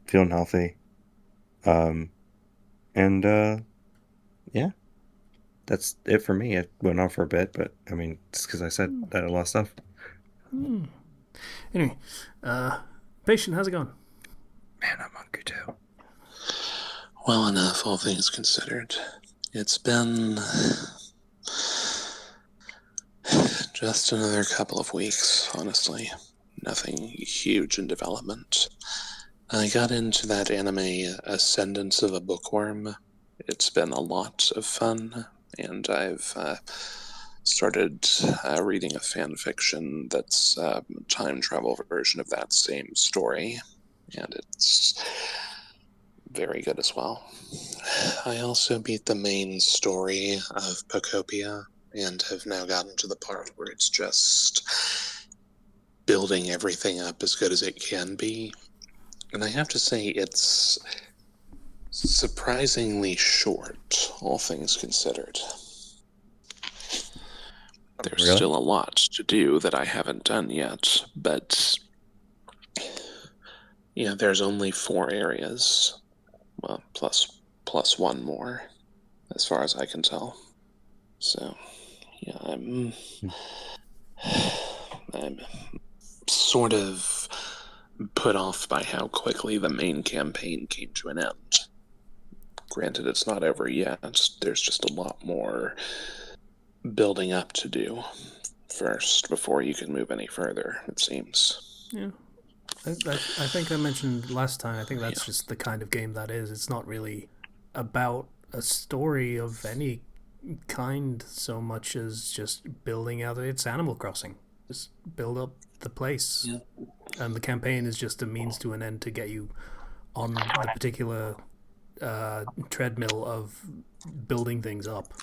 feeling healthy. Um, and yeah, that's it for me. It went on for a bit, but I mean, it's because I said I had a lot of stuff. Hmm. Anyway, uh, patient, how's it going? Man, I'm hungry too. Well enough, all things considered. It's been just another couple of weeks, honestly. Nothing huge in development. I got into that anime Ascendance of a Bookworm. It's been a lot of fun, and I've started reading a fan fiction that's a time travel version of that same story, and it's very good as well. I also beat the main story of Pocopia and have now gotten to the part where it's just building everything up as good as it can be. And I have to say, it's surprisingly short, all things considered. There's Really? still a lot to do that I haven't done yet, but yeah, there's only 4 areas. Well, plus one more, as far as I can tell. So, yeah, I'm sort of put off by how quickly the main campaign came to an end. Granted, it's not over yet. There's just a lot more building up to do first before you can move any further, it seems. Yeah. I think I mentioned last time, I think that's Yeah. just the kind of game that is. It's not really about a story of any kind so much as just building out. It's Animal Crossing. Just build up the place. Yeah. And the campaign is just a means to an end to get you on the particular treadmill of building things up.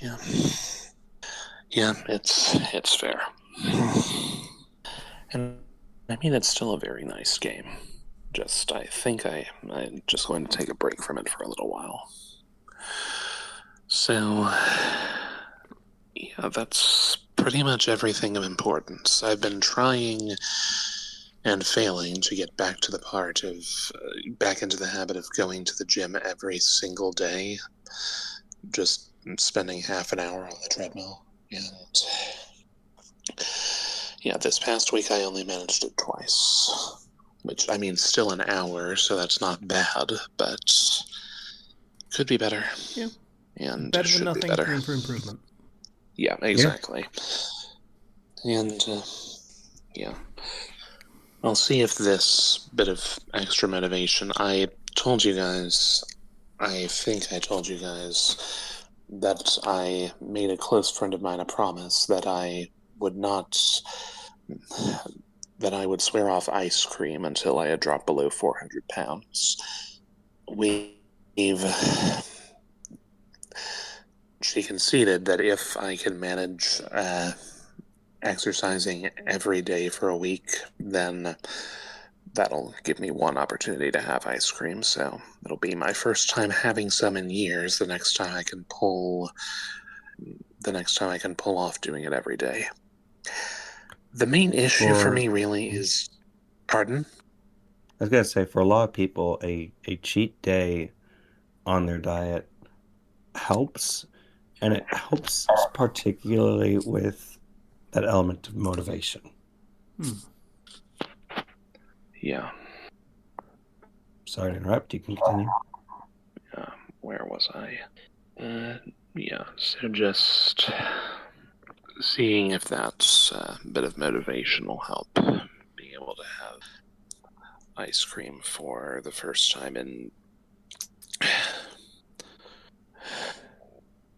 Yeah. Yeah, it's fair. And I mean, it's still a very nice game. Just, I think I'm just going to take a break from it for a little while. So, yeah, that's pretty much everything of importance. I've been trying and failing to get back to the part of, back into the habit of going to the gym every single day. Just spending half an hour on the treadmill. And yeah, this past week I only managed it twice. Which, I mean, still an hour, so that's not bad, but could be better. Yeah. And Better than should be nothing, better. room for improvement. Yeah, exactly. And, yeah. I'll see if this bit of extra motivation, I think I told you guys that I made a close friend of mine a promise that I would not that I would swear off ice cream until I had dropped below 400 pounds. She conceded that if I can manage exercising every day for a week, then that'll give me one opportunity to have ice cream. So it'll be my first time having some in years. The next time I can pull off doing it every day. The main issue for me really is, pardon? I was gonna say, for a lot of people, a cheat day on their diet helps, and it helps particularly with that element of motivation. Yeah. Sorry to interrupt. You can continue. Where was I? Yeah. So just seeing if that's a bit of motivation will help. Being able to have ice cream for the first time in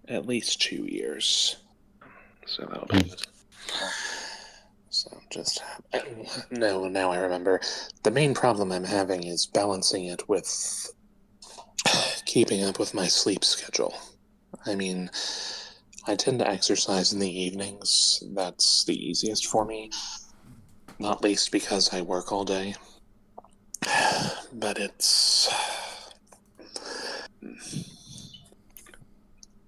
at least 2 years. So that'll be good. So just no. Now I remember. The main problem I'm having is balancing it with keeping up with my sleep schedule. I mean, I tend to exercise in the evenings. That's the easiest for me. Not least because I work all day. But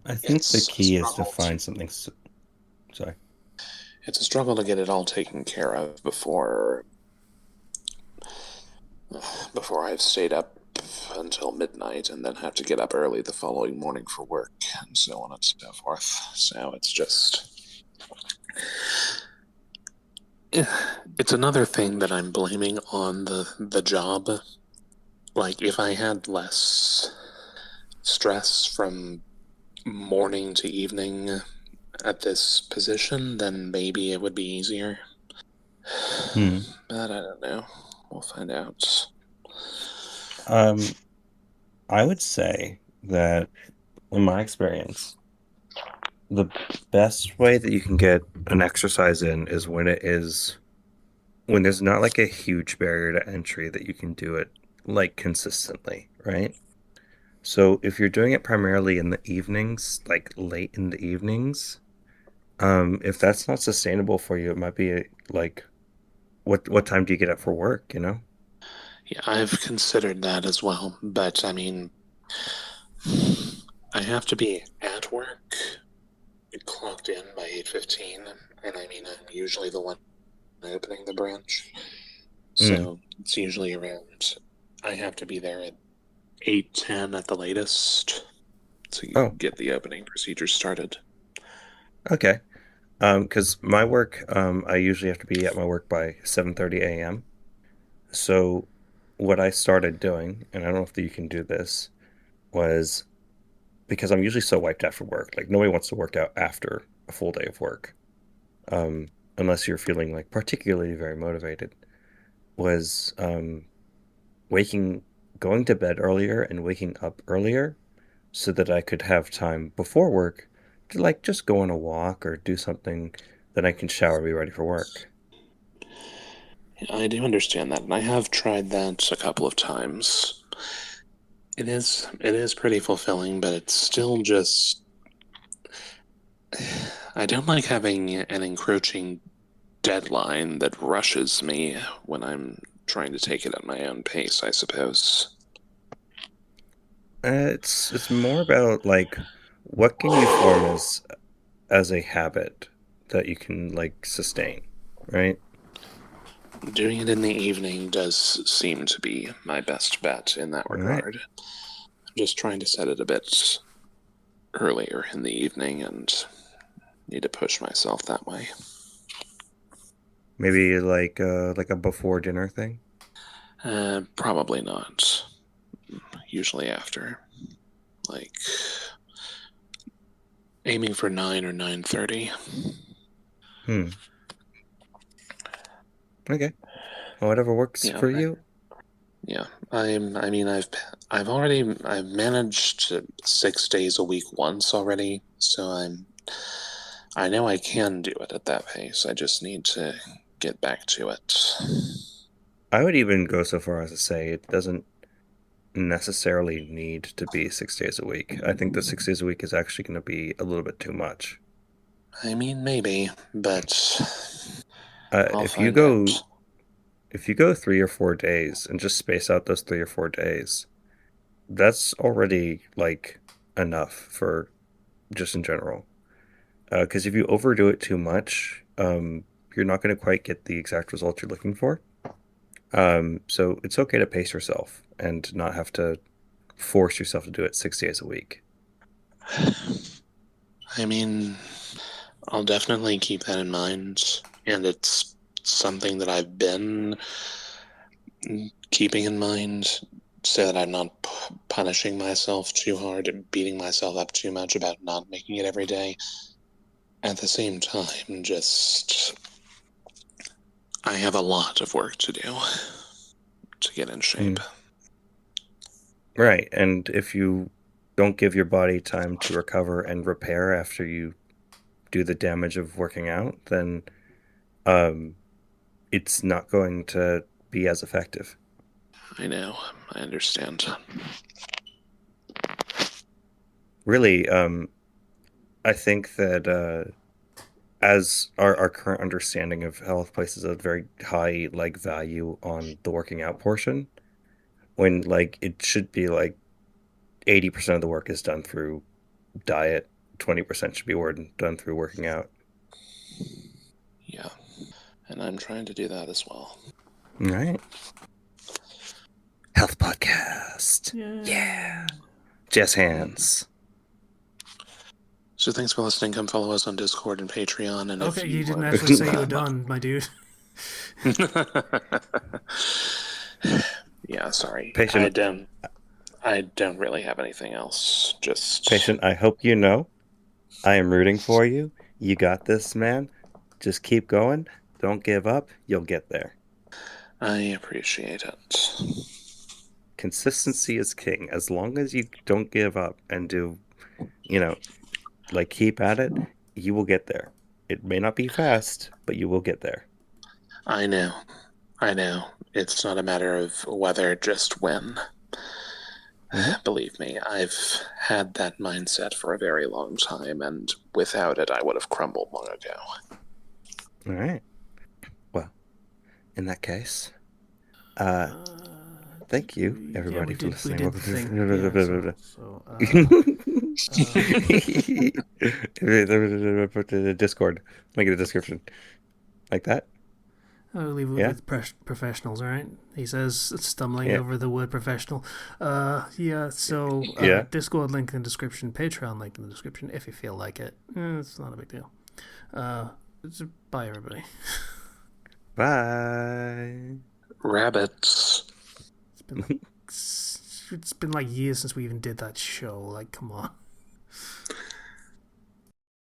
I think the key is to find something. Sorry. It's a struggle to get it all taken care of before I've stayed up until midnight and then have to get up early the following morning for work and so on and so forth. So it's another thing that I'm blaming on the job. Like, if I had less stress from morning to evening at this position, then maybe it would be easier. But I don't know. We'll find out. I would say that, in my experience, the best way that you can get an exercise in is when there's not like a huge barrier to entry that you can do it like consistently, right? So if you're doing it primarily in the evenings, like late in the evenings, if that's not sustainable for you, it might be like, what time do you get up for work, you know? Yeah, I've considered that as well, but I mean, I have to be at work, clocked in by 8:15, and I mean, I'm usually the one opening the branch, so it's usually around. I have to be there at 8:10 at the latest to get the opening procedure started. Okay. Because my work, I usually have to be at my work by 7:30 a.m. So what I started doing, and I don't know if you can do this, was, because I'm usually so wiped after work, like nobody wants to work out after a full day of work, unless you're feeling like particularly very motivated, was going to bed earlier and waking up earlier so that I could have time before work to like just go on a walk or do something, that I can shower and be ready for work. I do understand that, and I have tried that a couple of times. It is pretty fulfilling, but it's still just... I don't like having an encroaching deadline that rushes me when I'm trying to take it at my own pace, I suppose. It's more about like, what can you form as a habit that you can like sustain, right? Doing it in the evening does seem to be my best bet in that regard. Right. I'm just trying to set it a bit earlier in the evening and need to push myself that way. Maybe like a before dinner thing? Probably not. Usually after. Like, aiming for 9 or 9:30. Okay. Whatever works for you. Yeah. I've managed 6 days a week once already, so I know I can do it at that pace. I just need to get back to it. I would even go so far as to say it doesn't necessarily need to be 6 days a week. I think that 6 days a week is actually going to be a little bit too much. I mean, maybe, but I'll If you find out. go 3 or 4 days and just space out those 3 or 4 days, that's already like enough for just in general. Because if you overdo it too much, you're not going to quite get the exact result you're looking for. So it's okay to pace yourself and not have to force yourself to do it 6 days a week. I mean, I'll definitely keep that in mind, and it's something that I've been keeping in mind so that I'm not punishing myself too hard and beating myself up too much about not making it every day. At the same time, I have a lot of work to do to get in shape. Right. And if you don't give your body time to recover and repair after you do the damage of working out, then it's not going to be as effective. I know. I understand. Really, I think that as our current understanding of health places a very high like value on the working out portion, when like it should be like 80% of the work is done through diet, 20% should be done through working out. Yeah. And I'm trying to do that as well. All right. Health podcast. Yeah. Jazz hands. So thanks for listening. Come follow us on Discord and Patreon. And Okay, if you you didn't are actually say you were done, my dude. Yeah, sorry. Patient. I don't really have anything else. Just Patient, I hope you know I am rooting for you. You got this, man. Just keep going. Don't give up. You'll get there. I appreciate it. Consistency is king. As long as you don't give up and do, like keep at it, you will get there. It may not be fast, but you will get there. I know. It's not a matter of whether, just when. Mm-hmm. Believe me, I've had that mindset for a very long time, and without it, I would have crumbled long ago. All right. Well, in that case, thank you, everybody, for listening. We did think. Discord. Link in the description. Like that? I'll leave it with professionals, alright? He says, stumbling over the word professional. Discord link in the description, Patreon link in the description, if you feel like it. It's not a big deal. Bye, everybody. Bye. Rabbits. It's been like years since we even did that show. Like, come on.